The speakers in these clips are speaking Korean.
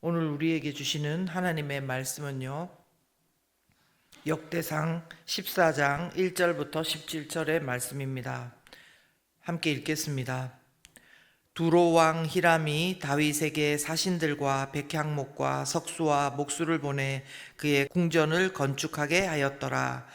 오늘 우리에게 주시는 하나님의 말씀은요, 역대상 14장 1절부터 17절의 말씀입니다. 함께 읽겠습니다. 두로 왕 히람이 다윗에게 사신들과 백향목과 석수와 목수를 보내 그의 궁전을 건축하게 하였더라.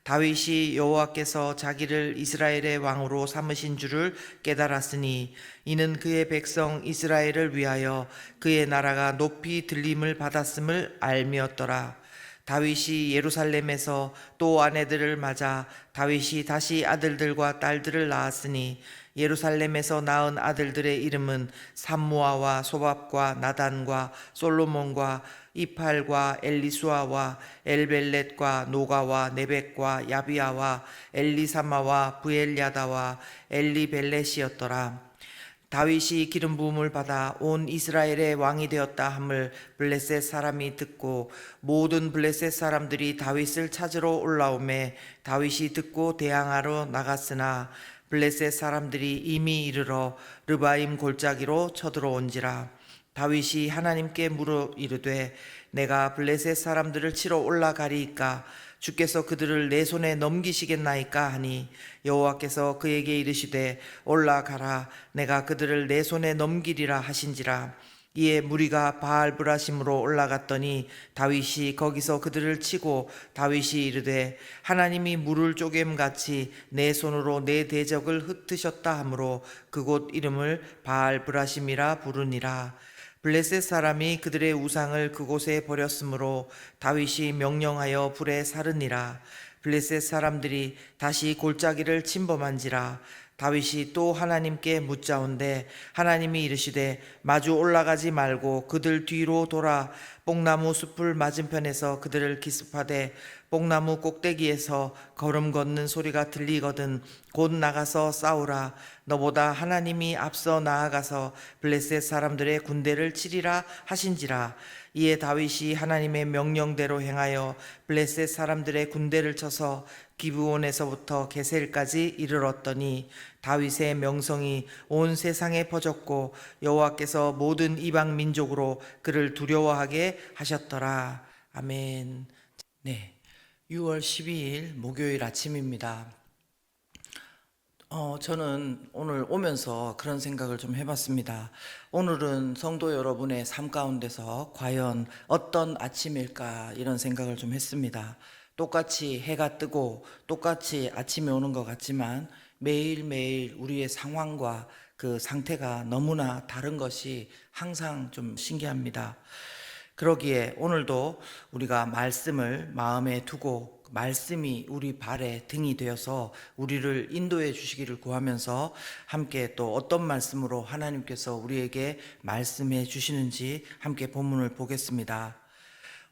다윗이 여호와께서 자기를 이스라엘의 왕으로 삼으신 줄을 깨달았으니 이는 그의 백성 이스라엘을 위하여 그의 나라가 높이 들림을 받았음을 알미었더라. 다윗이 예루살렘에서 또 아내들을 맞아 다윗이 다시 아들들과 딸들을 낳았으니 예루살렘에서 낳은 아들들의 이름은 삼무아와 소밥과 나단과 솔로몬과 이팔과 엘리수아와 엘벨렛과 노가와 네벡과 야비아와 엘리사마와 부엘야다와 엘리벨렛이었더라. 다윗이 기름 부음을 받아 온 이스라엘의 왕이 되었다 함을 블레셋 사람이 듣고 모든 블레셋 사람들이 다윗을 찾으러 올라오매 다윗이 듣고 대항하러 나갔으나 블레셋 사람들이 이미 이르러 르바임 골짜기로 쳐들어온지라. 다윗이 하나님께 물어 이르되 내가 블레셋 사람들을 치러 올라가리이까 주께서 그들을 내 손에 넘기시겠나이까 하니 여호와께서 그에게 이르시되 올라가라 내가 그들을 내 손에 넘기리라 하신지라. 이에 무리가 바알브라심으로 올라갔더니 다윗이 거기서 그들을 치고 다윗이 이르되 하나님이 물을 쪼갰같이 내 손으로 내 대적을 흩으셨다 하므로 그곳 이름을 바알브라심이라 부르니라. 블레셋 사람이 그들의 우상을 그곳에 버렸으므로 다윗이 명령하여 불에 사르니라. 블레셋 사람들이 다시 골짜기를 침범한지라. 다윗이 또 하나님께 묻자온대 하나님이 이르시되 마주 올라가지 말고 그들 뒤로 돌아 뽕나무 숲을 맞은편에서 그들을 기습하되 뽕나무 꼭대기에서 걸음 걷는 소리가 들리거든 곧 나가서 싸우라. 너보다 하나님이 앞서 나아가서 블레셋 사람들의 군대를 치리라 하신지라. 이에 다윗이 하나님의 명령대로 행하여 블레셋 사람들의 군대를 쳐서 기브온에서부터 게셀까지 이르렀더니 다윗의 명성이 온 세상에 퍼졌고 여호와께서 모든 이방 민족으로 그를 두려워하게 하셨더라. 아멘. 네, 6월 12일 목요일 아침입니다. 저는 오늘 오면서 그런 생각을 좀 해봤습니다. 오늘은 성도 여러분의 삶 가운데서 과연 어떤 아침일까 이런 생각을 좀 했습니다. 똑같이 해가 뜨고 똑같이 아침이 오는 것 같지만 매일매일 우리의 상황과 그 상태가 너무나 다른 것이 항상 좀 신기합니다. 그러기에 오늘도 우리가 말씀을 마음에 두고 말씀이 우리 발에 등이 되어서 우리를 인도해 주시기를 구하면서 함께 또 어떤 말씀으로 하나님께서 우리에게 말씀해 주시는지 함께 본문을 보겠습니다.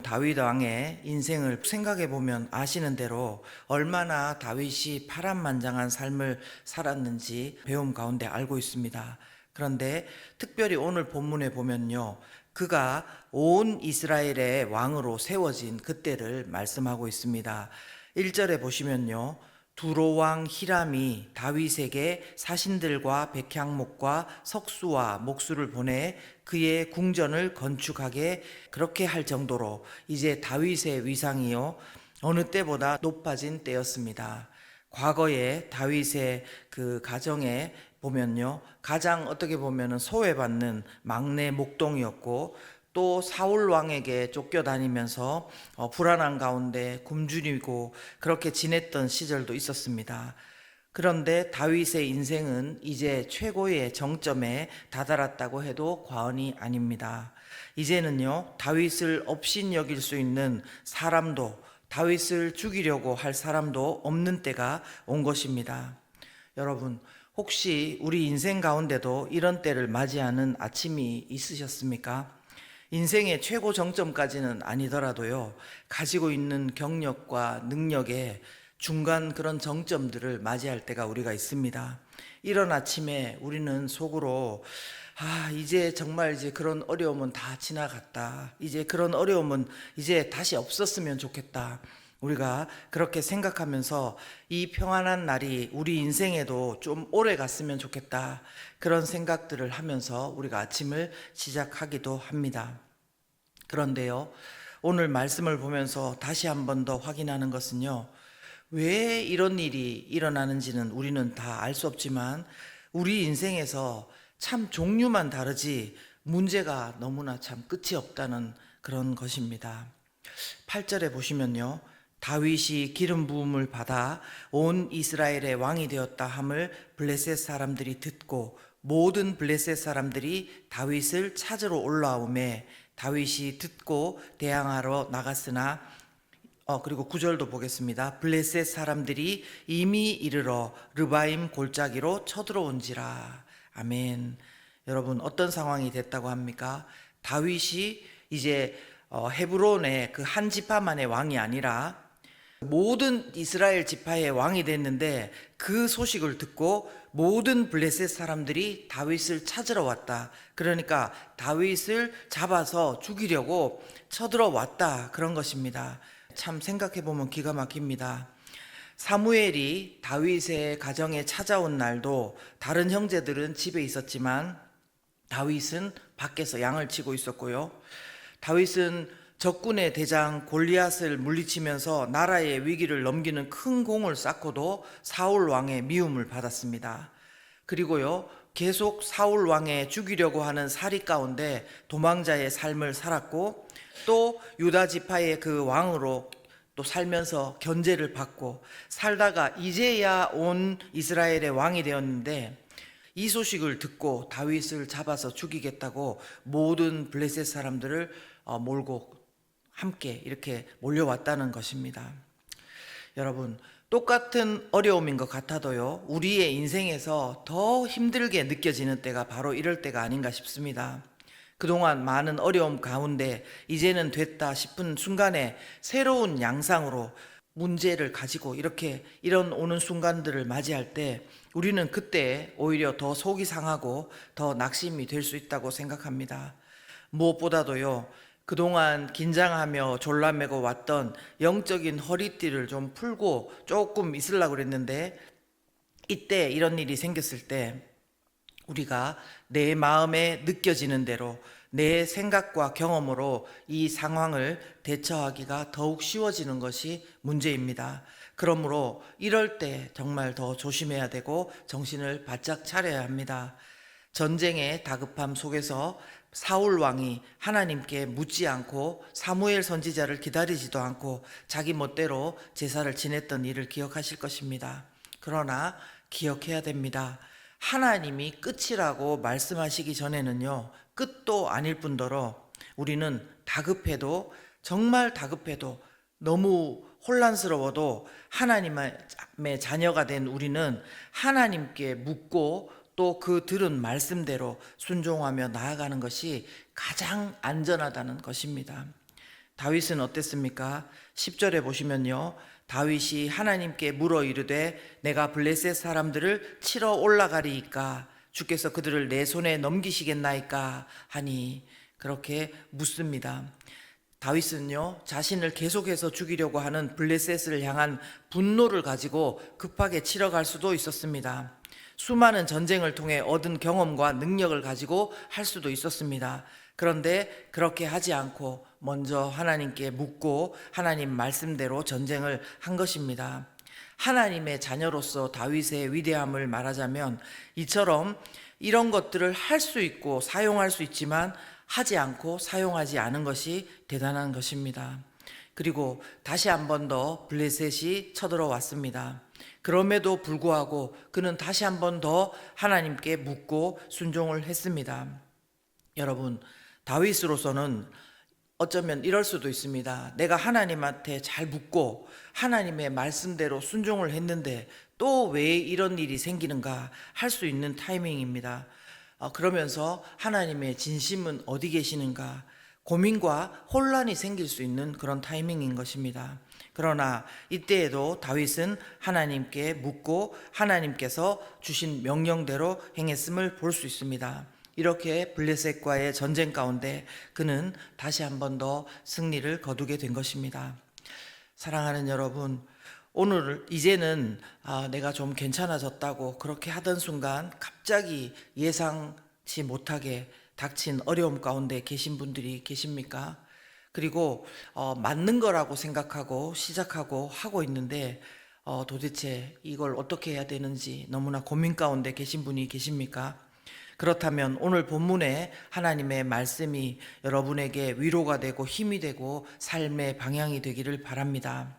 다윗 왕의 인생을 생각해 보면 아시는 대로 얼마나 다윗이 파란만장한 삶을 살았는지 배움 가운데 알고 있습니다. 그런데 특별히 오늘 본문에 보면요, 그가 온 이스라엘의 왕으로 세워진 그때를 말씀하고 있습니다. 1절에 보시면요, 두로왕 히람이 다윗에게 사신들과 백향목과 석수와 목수를 보내 그의 궁전을 건축하게 그렇게 할 정도로 이제 다윗의 위상이요 어느 때보다 높아진 때였습니다. 과거에 다윗의 그 가정에 보면요, 가장 어떻게 보면은 소외받는 막내 목동이었고 또 사울 왕에게 쫓겨다니면서 불안한 가운데 굶주리고 그렇게 지냈던 시절도 있었습니다. 그런데 다윗의 인생은 이제 최고의 정점에 다다랐다고 해도 과언이 아닙니다. 이제는요, 다윗을 업신여길 수 있는 사람도, 다윗을 죽이려고 할 사람도 없는 때가 온 것입니다. 여러분, 혹시 우리 인생 가운데도 이런 때를 맞이하는 아침이 있으셨습니까? 인생의 최고 정점까지는 아니더라도요, 가지고 있는 경력과 능력에 중간 그런 정점들을 맞이할 때가 우리가 있습니다. 이런 아침에 우리는 속으로 이제 정말 이제 그런 어려움은 다 지나갔다. 이제 그런 어려움은 이제 다시 없었으면 좋겠다. 우리가 그렇게 생각하면서 이 평안한 날이 우리 인생에도 좀 오래 갔으면 좋겠다. 그런 생각들을 하면서 우리가 아침을 시작하기도 합니다. 그런데요, 오늘 말씀을 보면서 다시 한 번 더 확인하는 것은요, 왜 이런 일이 일어나는지는 우리는 다 알 수 없지만 우리 인생에서 참 종류만 다르지 문제가 너무나 참 끝이 없다는 그런 것입니다. 8절에 보시면요, 다윗이 기름 부음을 받아 온 이스라엘의 왕이 되었다 함을 블레셋 사람들이 듣고 모든 블레셋 사람들이 다윗을 찾으러 올라오매 다윗이 듣고 대항하러 나갔으나 그리고 9절도 보겠습니다. 블레셋 사람들이 이미 이르러 르바임 골짜기로 쳐들어온지라. 아멘. 여러분, 어떤 상황이 됐다고 합니까? 다윗이 이제 헤브론의 그 한 지파만의 왕이 아니라 모든 이스라엘 지파의 왕이 됐는데, 그 소식을 듣고 모든 블레셋 사람들이 다윗을 찾으러 왔다. 그러니까 다윗을 잡아서 죽이려고 쳐들어왔다, 그런 것입니다. 참 생각해 보면 기가 막힙니다. 사무엘이 다윗의 가정에 찾아온 날도 다른 형제들은 집에 있었지만 다윗은 밖에서 양을 치고 있었고요. 다윗은 적군의 대장 골리앗을 물리치면서 나라의 위기를 넘기는 큰 공을 쌓고도 사울 왕의 미움을 받았습니다. 그리고요, 계속 사울 왕의 죽이려고 하는 살이 가운데 도망자의 삶을 살았고, 또 유다 지파의 그 왕으로 또 살면서 견제를 받고 살다가 이제야 온 이스라엘의 왕이 되었는데, 이 소식을 듣고 다윗을 잡아서 죽이겠다고 모든 블레셋 사람들을 몰고 함께 이렇게 몰려왔다는 것입니다. 여러분, 똑같은 어려움인 것 같아도요, 우리의 인생에서 더 힘들게 느껴지는 때가 바로 이럴 때가 아닌가 싶습니다. 그동안 많은 어려움 가운데 이제는 됐다 싶은 순간에 새로운 양상으로 문제를 가지고 이런 오는 순간들을 맞이할 때 우리는 그때 오히려 더 속이 상하고 더 낙심이 될 수 있다고 생각합니다. 무엇보다도요, 그동안 긴장하며 졸라매고 왔던 영적인 허리띠를 좀 풀고 조금 있으려고 그랬는데, 이때 이런 일이 생겼을 때 우리가 내 마음에 느껴지는 대로 내 생각과 경험으로 이 상황을 대처하기가 더욱 쉬워지는 것이 문제입니다. 그러므로 이럴 때 정말 더 조심해야 되고 정신을 바짝 차려야 합니다. 전쟁의 다급함 속에서 사울 왕이 하나님께 묻지 않고 사무엘 선지자를 기다리지도 않고 자기 멋대로 제사를 지냈던 일을 기억하실 것입니다. 그러나 기억해야 됩니다. 하나님이 끝이라고 말씀하시기 전에는요, 끝도 아닐 뿐더러 우리는 다급해도, 정말 다급해도, 너무 혼란스러워도 하나님의 자녀가 된 우리는 하나님께 묻고 또 그 들은 말씀대로 순종하며 나아가는 것이 가장 안전하다는 것입니다. 다윗은 어땠습니까? 10절에 보시면요, 다윗이 하나님께 물어 이르되 내가 블레셋 사람들을 치러 올라가리이까 주께서 그들을 내 손에 넘기시겠나이까 하니, 그렇게 묻습니다. 다윗은요, 자신을 계속해서 죽이려고 하는 블레셋을 향한 분노를 가지고 급하게 치러 갈 수도 있었습니다. 수많은 전쟁을 통해 얻은 경험과 능력을 가지고 할 수도 있었습니다. 그런데 그렇게 하지 않고 먼저 하나님께 묻고 하나님 말씀대로 전쟁을 한 것입니다. 하나님의 자녀로서 다윗의 위대함을 말하자면 이처럼 이런 것들을 할 수 있고 사용할 수 있지만 하지 않고 사용하지 않은 것이 대단한 것입니다. 그리고 다시 한 번 더 블레셋이 쳐들어왔습니다. 그럼에도 불구하고 그는 다시 한 번 더 하나님께 묻고 순종을 했습니다. 여러분, 다윗으로서는 어쩌면 이럴 수도 있습니다. 내가 하나님한테 잘 묻고 하나님의 말씀대로 순종을 했는데 또 왜 이런 일이 생기는가 할 수 있는 타이밍입니다. 그러면서 하나님의 진심은 어디 계시는가 고민과 혼란이 생길 수 있는 그런 타이밍인 것입니다. 그러나 이때에도 다윗은 하나님께 묻고 하나님께서 주신 명령대로 행했음을 볼 수 있습니다. 이렇게 블레셋과의 전쟁 가운데 그는 다시 한 번 더 승리를 거두게 된 것입니다. 사랑하는 여러분, 오늘 이제는 내가 좀 괜찮아졌다고 그렇게 하던 순간 갑자기 예상치 못하게 닥친 어려움 가운데 계신 분들이 계십니까? 그리고 맞는 거라고 생각하고 시작하고 하고 있는데 도대체 이걸 어떻게 해야 되는지 너무나 고민 가운데 계신 분이 계십니까? 그렇다면 오늘 본문에 하나님의 말씀이 여러분에게 위로가 되고 힘이 되고 삶의 방향이 되기를 바랍니다.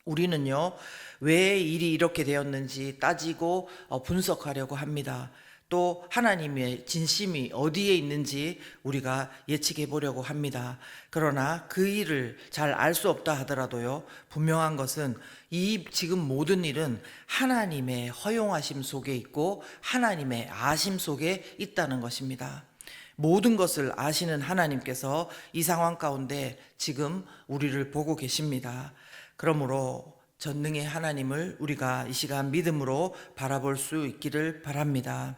우리는요, 왜 일이 이렇게 되었는지 따지고 분석하려고 합니다. 또 하나님의 진심이 어디에 있는지 우리가 예측해 보려고 합니다. 그러나 그 일을 잘 알 수 없다 하더라도요, 분명한 것은 이 지금 모든 일은 하나님의 허용하심 속에 있고 하나님의 아심 속에 있다는 것입니다. 모든 것을 아시는 하나님께서 이 상황 가운데 지금 우리를 보고 계십니다. 그러므로 전능의 하나님을 우리가 이 시간 믿음으로 바라볼 수 있기를 바랍니다.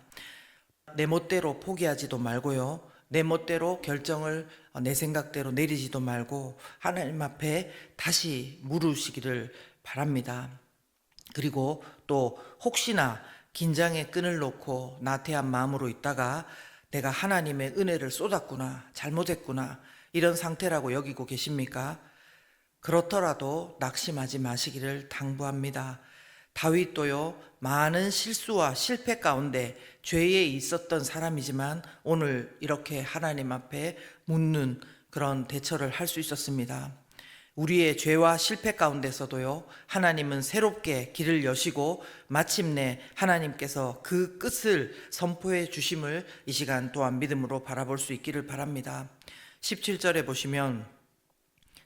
내 멋대로 포기하지도 말고요. 내 멋대로 결정을 내 생각대로 내리지도 말고 하나님 앞에 다시 물으시기를 바랍니다. 그리고 또 혹시나 긴장의 끈을 놓고 나태한 마음으로 있다가 내가 하나님의 은혜를 쏟았구나, 잘못했구나, 이런 상태라고 여기고 계십니까? 그렇더라도 낙심하지 마시기를 당부합니다. 다윗도요, 많은 실수와 실패 가운데 죄에 있었던 사람이지만 오늘 이렇게 하나님 앞에 묻는 그런 대처를 할 수 있었습니다. 우리의 죄와 실패 가운데서도요, 하나님은 새롭게 길을 여시고 마침내 하나님께서 그 끝을 선포해 주심을 이 시간 또한 믿음으로 바라볼 수 있기를 바랍니다. 17절에 보시면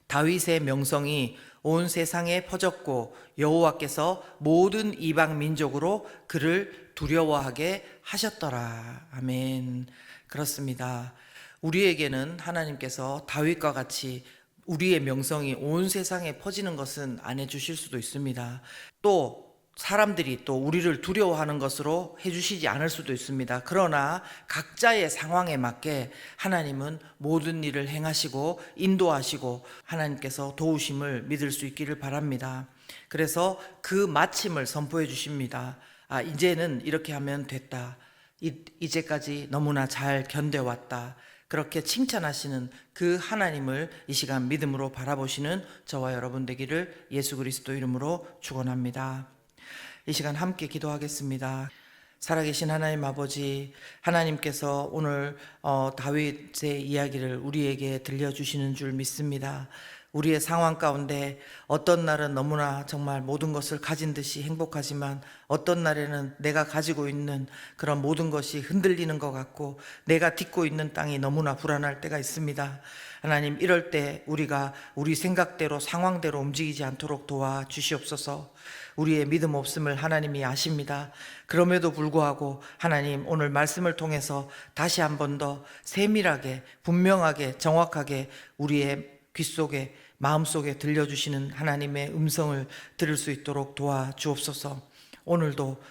다윗의 명성이 온 세상에 퍼졌고 여호와께서 모든 이방 민족으로 그를 두려워하게 하셨더라. 아멘. 그렇습니다. 우리에게는 하나님께서 다윗과 같이 우리의 명성이 온 세상에 퍼지는 것은 안 해주실 수도 있습니다. 또 사람들이 또 우리를 두려워하는 것으로 해주시지 않을 수도 있습니다. 그러나 각자의 상황에 맞게 하나님은 모든 일을 행하시고 인도하시고 하나님께서 도우심을 믿을 수 있기를 바랍니다. 그래서 그 마침을 선포해 주십니다. 이제는 이렇게 하면 됐다. 이제까지 너무나 잘 견뎌왔다. 그렇게 칭찬하시는 그 하나님을 이 시간 믿음으로 바라보시는 저와 여러분 되기를 예수 그리스도 이름으로 축원합니다. 이 시간 함께 기도하겠습니다. 살아계신 하나님 아버지, 하나님께서 오늘 다윗의 이야기를 우리에게 들려주시는 줄 믿습니다. 우리의 상황 가운데 어떤 날은 너무나 정말 모든 것을 가진 듯이 행복하지만 어떤 날에는 내가 가지고 있는 그런 모든 것이 흔들리는 것 같고 내가 딛고 있는 땅이 너무나 불안할 때가 있습니다. 하나님, 이럴 때 우리가 우리 생각대로 상황대로 움직이지 않도록 도와주시옵소서. 우리의 믿음 없음을 하나님이 아십니다. 그럼에도 불구하고 하나님, 오늘 말씀을 통해서 다시 한 번 더 세밀하게 분명하게 정확하게 우리의 귀 속에 마음속에 들려주시는 하나님의 음성을 들을 수 있도록 도와주옵소서. 오늘도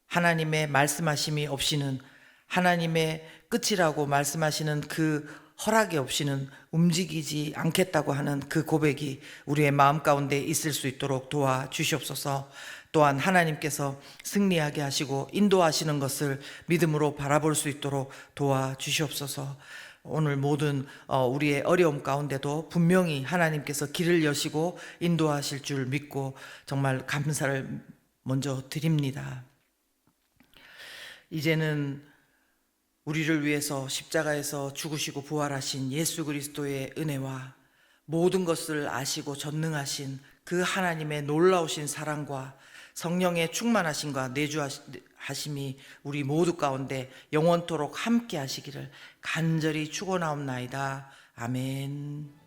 하나님의 말씀하심이 없이는, 하나님의 끝이라고 말씀하시는 그 허락이 없이는 움직이지 않겠다고 하는 그 고백이 우리의 마음 가운데 있을 수 있도록 도와주시옵소서. 또한 하나님께서 승리하게 하시고 인도하시는 것을 믿음으로 바라볼 수 있도록 도와주시옵소서. 오늘 모든 우리의 어려움 가운데도 분명히 하나님께서 길을 여시고 인도하실 줄 믿고 정말 감사를 먼저 드립니다. 이제는 우리를 위해서 십자가에서 죽으시고 부활하신 예수 그리스도의 은혜와 모든 것을 아시고 전능하신 그 하나님의 놀라우신 사랑과 성령의 충만하심과 내주하심이 우리 모두 가운데 영원토록 함께 하시기를 간절히 축원하옵나이다. 아멘.